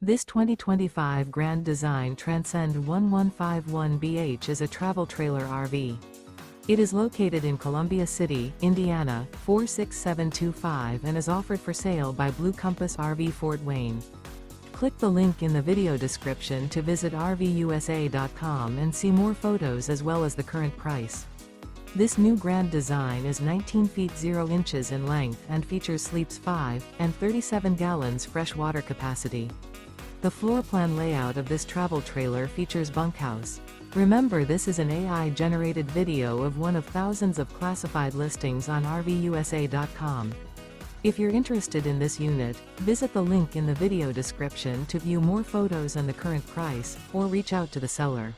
This 2025 Grand Design Transcend One 151BH is a travel trailer RV. It is located in Columbia City, Indiana, 46725 and is offered for sale by Blue Compass RV Fort Wayne. Click the link in the video description to visit RVUSA.com and see more photos as well as the current price. This new Grand Design is 19 feet 0 inches in length and features sleeps 5 and 37 gallons fresh water capacity. The floor plan layout of this travel trailer features bunkhouse. Remember, this is an AI-generated video of one of thousands of classified listings on RVUSA.com. If you're interested in this unit, visit the link in the video description to view more photos and the current price, or reach out to the seller.